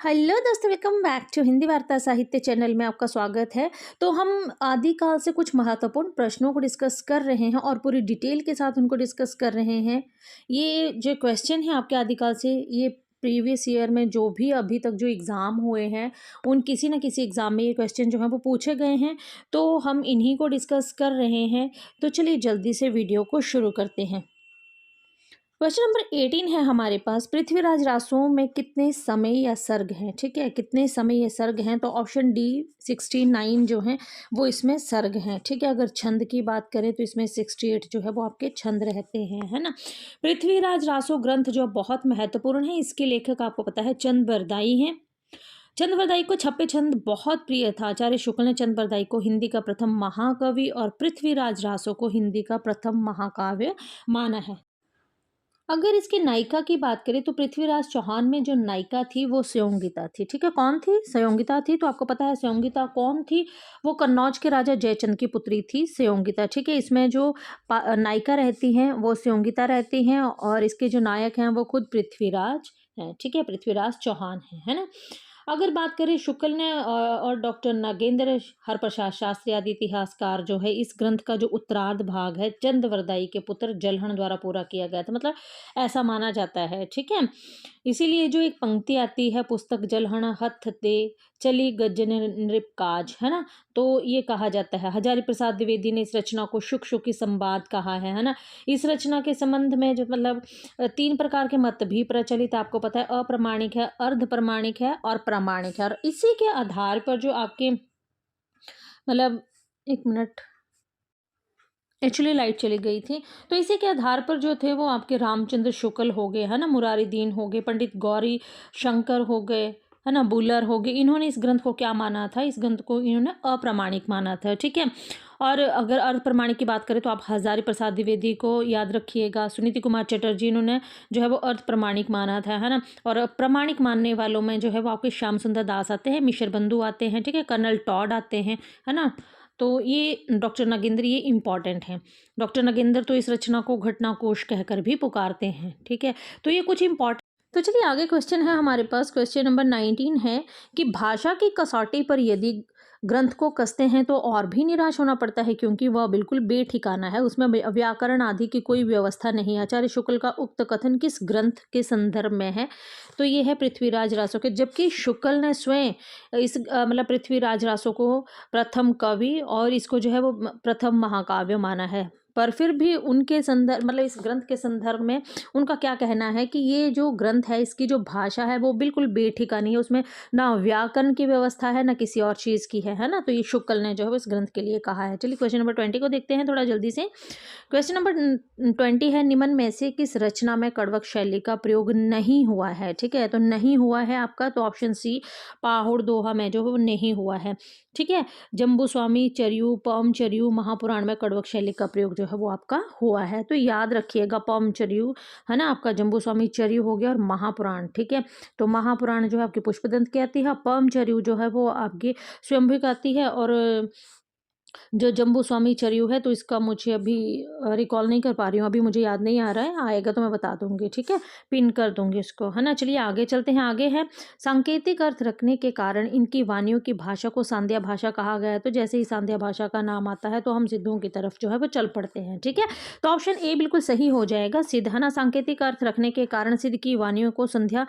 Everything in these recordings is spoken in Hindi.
हेलो दोस्तों, वेलकम बैक टू हिंदी वार्ता साहित्य चैनल में आपका स्वागत है। तो हम आदिकाल से कुछ महत्वपूर्ण प्रश्नों को डिस्कस कर रहे हैं और पूरी डिटेल के साथ उनको डिस्कस कर रहे हैं। ये जो क्वेश्चन है आपके आदिकाल से, ये प्रीवियस ईयर में जो भी अभी तक जो एग्ज़ाम हुए हैं उन किसी न किसी एग्ज़ाम में ये क्वेश्चन जो है वो पूछे गए हैं, तो हम इन्हीं को डिस्कस कर रहे हैं। तो चलिए जल्दी से वीडियो को शुरू करते हैं। क्वेश्चन नंबर 18 है हमारे पास, पृथ्वीराज रासों में कितने समय या सर्ग हैं। ठीक है, कितने समय या सर्ग हैं, तो ऑप्शन डी 69 जो हैं वो इसमें सर्ग हैं। ठीक है, अगर छंद की बात करें तो इसमें 68 जो है वो आपके छंद रहते हैं, है ना। पृथ्वीराज रासो ग्रंथ जो बहुत महत्वपूर्ण है, इसके लेखक आपको पता है चंद बरदाई हैं। चंद बरदाई को छप्पे छंद बहुत प्रिय था। आचार्य शुक्ल ने चंद बरदाई को हिंदी का प्रथम महाकवि और पृथ्वीराज रासो को हिंदी का प्रथम महाकाव्य माना है। अगर इसकी नायिका की बात करें तो पृथ्वीराज चौहान में जो नायिका थी वो स्योंगिता थी। ठीक है, कौन थी? स्योंगिता थी। तो आपको पता है स्योंगिता कौन थी? वो कन्नौज के राजा जयचंद की पुत्री थी स्योंगिता। ठीक है, इसमें जो नायिका रहती हैं वो स्योंगिता रहती हैं और इसके जो नायक हैं वो खुद पृथ्वीराज हैं। ठीक है, पृथ्वीराज चौहान है ना। अगर बात करें शुक्ल ने और डॉक्टर नागेंद्र हरप्रसाद शास्त्री आदि इतिहासकार जो है, इस ग्रंथ का जो उत्तरार्ध भाग है चंद वरदाई के पुत्र जलहन द्वारा पूरा किया गया था, मतलब ऐसा माना जाता है। ठीक है, इसीलिए जो एक पंक्ति आती है, पुस्तक जलहन हथ दे चली गजन नृप काज, है ना। तो ये कहा जाता है, हजारी प्रसाद द्विवेदी ने इस रचना को शुक शुकी संवाद कहा है ना। इस रचना के संबंध में जो मतलब 3 प्रकार के मत भी प्रचलित आपको पता है, अप्रमाणिक है, अर्ध प्रमाणिक है और प्रामाणिक है। और इसी के आधार पर जो आपके मतलब, एक मिनट, एक्चुअली लाइट चली गई थी। तो इसी के आधार पर जो थे वो आपके रामचंद्र शुक्ल हो गए, है ना, मुरारी दीन हो गए, पंडित गौरी शंकर हो गए, है ना, बुलर हो गए। इन्होंने इस ग्रंथ को क्या माना था? इस ग्रंथ को इन्होंने अप्रामाणिक माना था। ठीक है, और अगर अर्ध प्रमाणिक की बात करें तो आप हजारी प्रसाद द्विवेदी को याद रखिएगा। सुनीति कुमार चटर्जी इन्होंने जो है वो अर्ध प्रमाणिक माना था, है ना। और प्रमाणिक मानने वालों में जो है वो आपके श्याम सुंदर दास आते हैं, मिश्र बंधु आते हैं, ठीक है, कर्नल टॉड आते हैं, है ना। तो ये डॉक्टर नागेंद्र, ये इम्पॉर्टेंट है। डॉक्टर नागेंद्र तो इस रचना को घटना कोश कहकर भी पुकारते हैं। ठीक है, तो ये कुछ इम्पॉर्टेंट। तो चलिए आगे क्वेश्चन है हमारे पास, क्वेश्चन नंबर 19 है कि भाषा की कसौटी पर यदि ग्रंथ को कसते हैं तो और भी निराश होना पड़ता है, क्योंकि वह बिल्कुल बेठिकाना है, उसमें व्याकरण आदि की कोई व्यवस्था नहीं है। आचार्य शुक्ल का उक्त कथन किस ग्रंथ के संदर्भ में है? तो ये है पृथ्वीराज रासो के, जबकि शुक्ल ने स्वयं इस मतलब पृथ्वीराज रासो को प्रथम कवि और इसको जो है वो प्रथम महाकाव्य माना है। पर फिर भी उनके संदर्भ मतलब इस ग्रंथ के संदर्भ में उनका क्या कहना है कि ये जो ग्रंथ है, इसकी जो भाषा है वो बिल्कुल बेठिकानी है, उसमें ना व्याकरण की व्यवस्था है ना किसी और चीज़ की है ना। तो ये शुक्ल ने जो है इस ग्रंथ के लिए कहा है। चलिए क्वेश्चन नंबर 20 को देखते हैं थोड़ा जल्दी से। क्वेश्चन नंबर 20 है, निम्न में से किस रचना में कड़वक शैली का प्रयोग नहीं हुआ है? ठीक है, तो नहीं हुआ है आपका, तो ऑप्शन सी पाहुड़ दोहा में जो है वो नहीं हुआ है। ठीक है, जम्बू स्वामी चरयू, पम चरयू, महापुराण में कड़वक शैली का प्रयोग जो है वो आपका हुआ है। तो याद रखिएगा, पम चरयू है ना आपका, जम्बू स्वामी चरयू हो गया, और महापुराण। ठीक है, तो महापुराण जो है आपकी पुष्पदंत की आती है, पम चरयू जो है वो आपकी स्वयंभू आती है, और जो जम्बू स्वामी चरयू है तो इसका मुझे अभी रिकॉल नहीं कर पा रही हूँ, अभी मुझे याद नहीं आ रहा है, आएगा तो मैं बता दूंगी। ठीक है, पिन कर दूंगी इसको, है ना। चलिए आगे चलते हैं। आगे है, सांकेतिक अर्थ रखने के कारण इनकी वाणियों की भाषा को सांध्या भाषा कहा गया है। तो जैसे ही सांध्या भाषा का नाम आता है तो हम सिद्धों की तरफ जो है वो चल पड़ते हैं। ठीक है, तो ऑप्शन ए बिल्कुल सही हो जाएगा, सिद्ध, है ना। सांकेतिक अर्थ रखने के कारण सिद्ध की वाणियों को सांध्या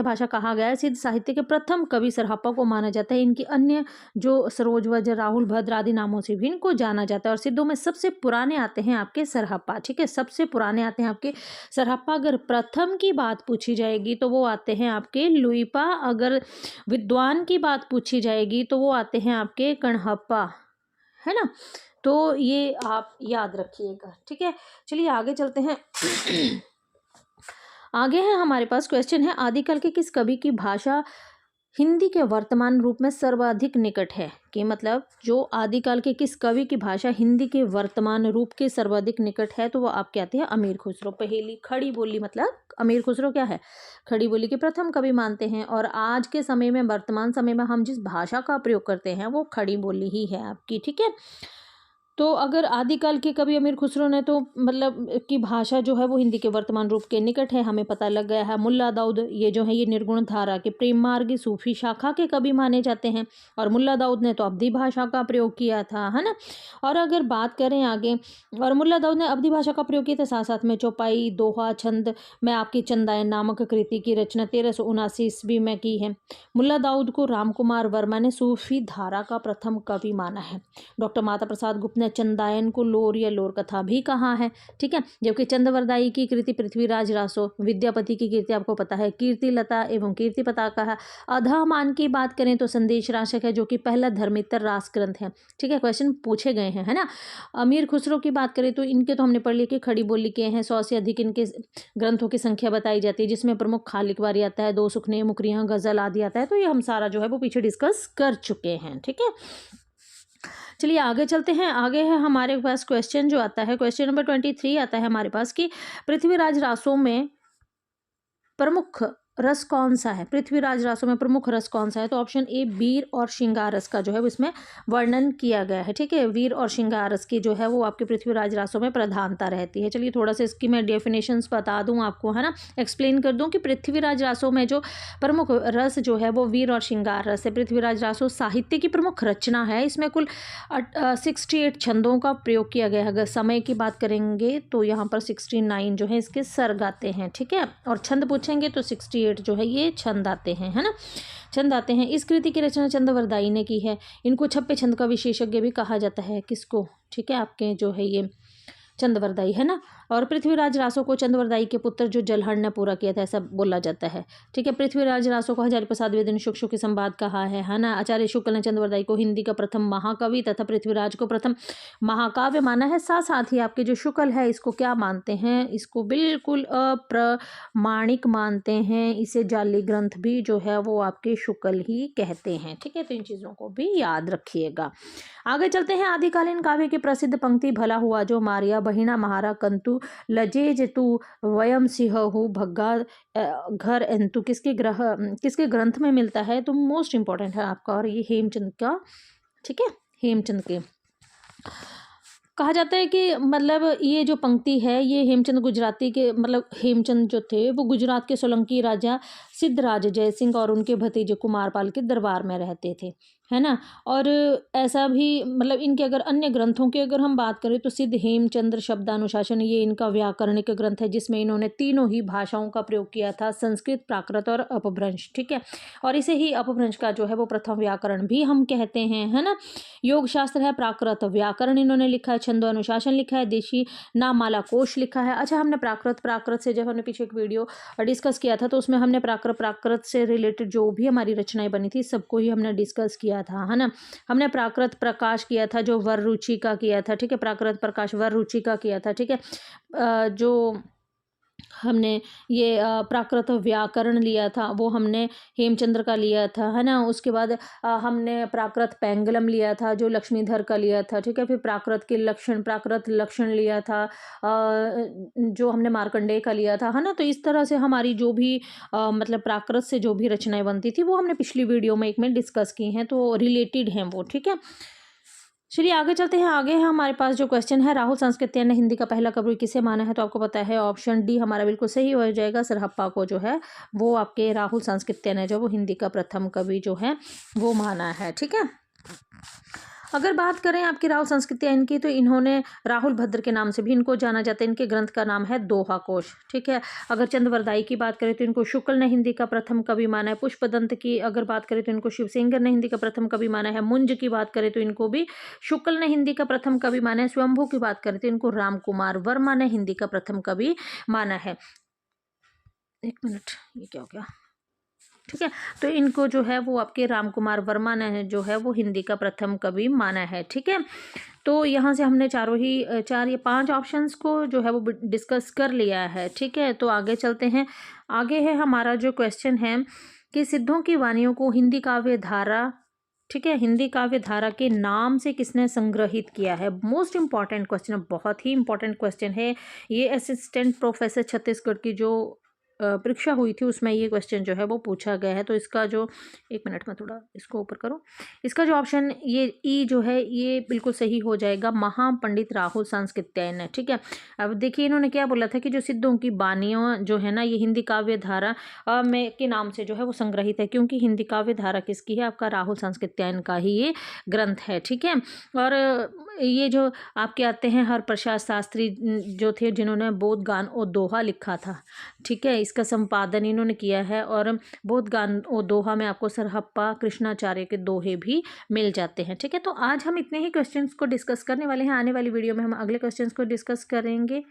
भाषा कहा गया है। सिद्ध साहित्य के प्रथम कवि सरहप्पा को माना जाता है। इनकी अन्य जो सरोज वज्र, राहुल भद्र आदि नामों से भी इनको जाना जाता है। और सिद्धों में सबसे पुराने आते हैं आपके सरहप्पा। ठीक है, सबसे पुराने आते हैं आपके सरहप्पा। अगर प्रथम की बात पूछी जाएगी तो वो आते हैं आपके लुइपा। अगर विद्वान की बात पूछी जाएगी तो वो आते हैं आपके कणहप्पा, है ना। तो ये आप याद रखिएगा। ठीक है, चलिए आगे चलते हैं। आगे है हमारे पास क्वेश्चन है, आदिकाल के किस कवि की भाषा हिंदी के वर्तमान रूप में सर्वाधिक निकट है? कि मतलब जो आदिकाल के किस कवि की भाषा हिंदी के वर्तमान रूप के सर्वाधिक निकट है? तो वो आप कहते हैं अमीर खुसरो। पहेली खड़ी बोली, मतलब अमीर खुसरो क्या है? खड़ी बोली के प्रथम कवि मानते हैं। और आज के समय में, वर्तमान समय में हम जिस भाषा का प्रयोग करते हैं वो खड़ी बोली ही है आपकी। ठीक है, तो अगर आदिकाल के कवि अमीर खुसरो ने तो मतलब की भाषा जो है वो हिंदी के वर्तमान रूप के निकट है, हमें पता लग गया है। मुल्ला दाऊद ये जो है ये निर्गुण धारा के प्रेम मार्गी सूफी शाखा के कवि माने जाते हैं, और मुल्ला दाऊद ने तो अवधी भाषा का प्रयोग किया था, है ना। और अगर बात करें आगे, और मुल्ला दाऊद ने अवधी भाषा का प्रयोग किया था, साथ साथ में चौपाई, दोहा, छंद में आपकी चंदायन नामक कृति की रचना 1379 ईस्वी में की है। मुल्ला दाऊद को राम कुमार वर्मा ने सूफी धारा का प्रथम कवि माना है। डॉक्टर माता प्रसाद गुप्त ने चंदायन को लोर या लोर कथा भी कहा है, ठीक है। जबकि चंदवरदाई की कृति पृथ्वीराज रासो, विद्यापति की कृति आपको पता है कीर्ति लता एवं कीर्ति पताका है। अधामान की बात करें तो संदेश राशक है, जो कि पहला धर्मेतर रास ग्रंथ है, ठीक है। क्वेश्चन पूछे गए हैं, है ना। अमीर खुसरो की बात करें तो इनके तो हमने पढ़ लिया कि खड़ी बोली के हैं, 100 से अधिक इनके ग्रंथों की संख्या बताई जाती है, जिसमें प्रमुख खालिक वारी आता है, दो सुखने, मुकरियां, गजल आदि आता है। तो ये हम सारा जो है वो पीछे डिस्कस कर चुके हैं, ठीक है। चलिए आगे चलते हैं। आगे है हमारे पास क्वेश्चन जो आता है, क्वेश्चन नंबर 23 आता है हमारे पास कि पृथ्वीराज रासों में प्रमुख रस कौन सा है। पृथ्वीराज रासों में प्रमुख रस कौन सा है, तो ऑप्शन ए वीर और श्रृंगार रस का जो है वो इसमें वर्णन किया गया है, ठीक है। वीर और श्रृंगार रस की जो है वो आपके पृथ्वीराज रासों में प्रधानता रहती है। चलिए थोड़ा सा इसकी मैं डेफिनेशंस बता दूं आपको, है ना, एक्सप्लेन कर दूं कि पृथ्वीराज रासों में जो प्रमुख रस जो है वो वीर और श्रृंगार रस है। पृथ्वीराज रासों साहित्य की प्रमुख रचना है। इसमें कुल 68 छंदों का प्रयोग किया गया है। अगर समय की बात करेंगे तो यहाँ पर 69 जो है इसके सर्ग आते हैं, ठीक है। और छंद पूछेंगे तो 68 जो है ये छंद आते हैं, है ना, छंद आते हैं। इस कृति की रचना चंदवरदाई ने की है। इनको छप्पे छंद का विशेषज्ञ भी कहा जाता है। किसको, ठीक है, आपके जो है ये चंदवरदाई, है ना। और पृथ्वीराज रासो को चंदवरदाई के पुत्र जो जलहर ने पूरा किया था, ऐसा बोला जाता है, ठीक है। पृथ्वीराज रासो को हजारी प्रसाद द्विवेदी ने शुक की संवाद कहा है ना। आचार्य शुक्ल ने चंदवरदाई को हिंदी का प्रथम महाकवि तथा पृथ्वीराज को प्रथम महाकाव्य माना है। साथ साथ ही आपके जो शुक्ल है इसको क्या मानते हैं, इसको बिल्कुल अप्रमाणिक मानते हैं। इसे जाली ग्रंथ भी जो है वो आपके शुक्ल ही कहते हैं, ठीक है। तो इन चीज़ों को भी याद रखिएगा। आगे चलते हैं। आदिकालीन काव्य की प्रसिद्ध पंक्ति भला हुआ जो मारिया बहिना महारा कंतु लजेज तू वयम सिंहु भग्गा घर एंतु किसके ग्रंथ में मिलता है, तो मोस्ट इंपॉर्टेंट है आपका, और ये हेमचंद का, ठीक है, हेमचंद के कहा जाता है कि मतलब ये जो पंक्ति है ये हेमचंद गुजराती के, मतलब हेमचंद जो थे वो गुजरात के सोलंकी राजा सिद्धराज जयसिंह और उनके भतीजे कुमारपाल के दरबार में रहते थे, है ना। और ऐसा भी मतलब इनके अगर अन्य ग्रंथों की अगर हम बात करें तो सिद्ध हेमचंद्र शब्दानुशासन ये इनका व्याकरणिक ग्रंथ है, जिसमें इन्होंने तीनों ही भाषाओं का प्रयोग किया था, संस्कृत, प्राकृत और अपभ्रंश, ठीक है। और इसे ही अपभ्रंश का जो है वो प्रथम व्याकरण भी हम कहते हैं, है ना। योग शास्त्र है, प्राकृत व्याकरण इन्होंने लिखा है, छंदो अनुशासन लिखा है, देशी नाममाला कोश लिखा है। अच्छा, हमने प्राकृत से जब हमने पीछे एक वीडियो डिस्कस किया था तो उसमें हमने प्राकृत से रिलेटेड जो भी हमारी रचनाएं बनी थी सबको ही हमने डिस्कस किया था, है ना। हमने प्राकृत प्रकाश किया था जो वर रुचि का किया था, ठीक है, प्राकृत प्रकाश वर रुचि का किया था, ठीक है। जो हमने ये प्राकृत व्याकरण लिया था वो हमने हेमचंद्र का लिया था, है ना। उसके बाद हमने प्राकृत पेंगलम लिया था जो लक्ष्मीधर का लिया था, ठीक है। फिर प्राकृत लक्षण लिया था जो हमने मार्कंडेय का लिया था, है ना। तो इस तरह से हमारी जो भी मतलब प्राकृत से जो भी रचनाएं बनती थी वो हमने पिछली वीडियो में एक में डिस्कस की हैं, तो रिलेटेड हैं वो, ठीक है। चलिए आगे चलते हैं। आगे है हमारे पास जो क्वेश्चन है, राहुल सांस्कृत्य ने हिंदी का पहला कवि किसे माना है, तो आपको पता है ऑप्शन डी हमारा बिल्कुल सही हो जाएगा। सरहप्पा को जो है वो आपके राहुल सांस्कृत्य ने जो वो हिंदी का प्रथम कवि जो है वो माना है, ठीक है। अगर बात करें आपकी राहुल संस्कृति इनकी, तो इन्होंने राहुल भद्र के नाम से भी इनको जाना जाता है। इनके ग्रंथ का नाम है दोहा कोश, ठीक है। अगर चंदवरदाई की बात करें तो इनको शुक्ल ने हिंदी का प्रथम कवि माना है। पुष्पदंत की अगर बात करें तो इनको शिवसेंगर ने हिंदी का प्रथम कवि माना है। मुंज की बात करें तो इनको भी शुक्ल ने हिंदी का प्रथम कवि माना है। स्वयंभू की बात करें तो इनको राम कुमार वर्मा ने हिंदी का प्रथम कवि माना है। एक मिनट, ये क्या हो गया, ठीक है। तो इनको जो है वो आपके राम कुमार वर्मा ने जो है वो हिंदी का प्रथम कवि माना है, ठीक है। तो यहाँ से हमने चार या पांच ऑप्शंस को जो है वो डिस्कस कर लिया है, ठीक है। तो आगे चलते हैं। आगे है हमारा जो क्वेश्चन है कि सिद्धों की वाणियों को हिंदी काव्य धारा, ठीक है, हिंदी काव्य धारा के नाम से किसने संग्रहित किया है। मोस्ट इंपॉर्टेंट क्वेश्चन है, बहुत ही इंपॉर्टेंट क्वेश्चन है ये। असिस्टेंट प्रोफेसर छत्तीसगढ़ की जो परीक्षा हुई थी उसमें ये क्वेश्चन जो है वो पूछा गया है। तो इसका जो, एक मिनट में थोड़ा इसको ऊपर करो, इसका जो ऑप्शन ये ई जो है ये बिल्कुल सही हो जाएगा, महापंडित राहुल सांस्कृत्यायन है। ठीक है, अब देखिए इन्होंने क्या बोला था कि जो सिद्धों की बानियों जो है ना, ये हिंदी काव्य धारा में के नाम से जो है वो संग्रहित है, क्योंकि हिंदी काव्य धारा किसकी है, आपका राहुल सांस्कृत्यायन का ही ये ग्रंथ है। ठीक है, और ये जो आपके आते हैं हरप्रसाद शास्त्री जो थे, जिन्होंने बोधगान और दोहा लिखा था। ठीक है, इसका संपादन इन्होंने किया है, और बोधगान और दोहा में आपको सरहप्पा कृष्णाचार्य के दोहे भी मिल जाते हैं। ठीक है, तो आज हम इतने ही क्वेश्चंस को डिस्कस करने वाले हैं। आने वाली वीडियो में हम अगले क्वेश्चंस को डिस्कस करेंगे।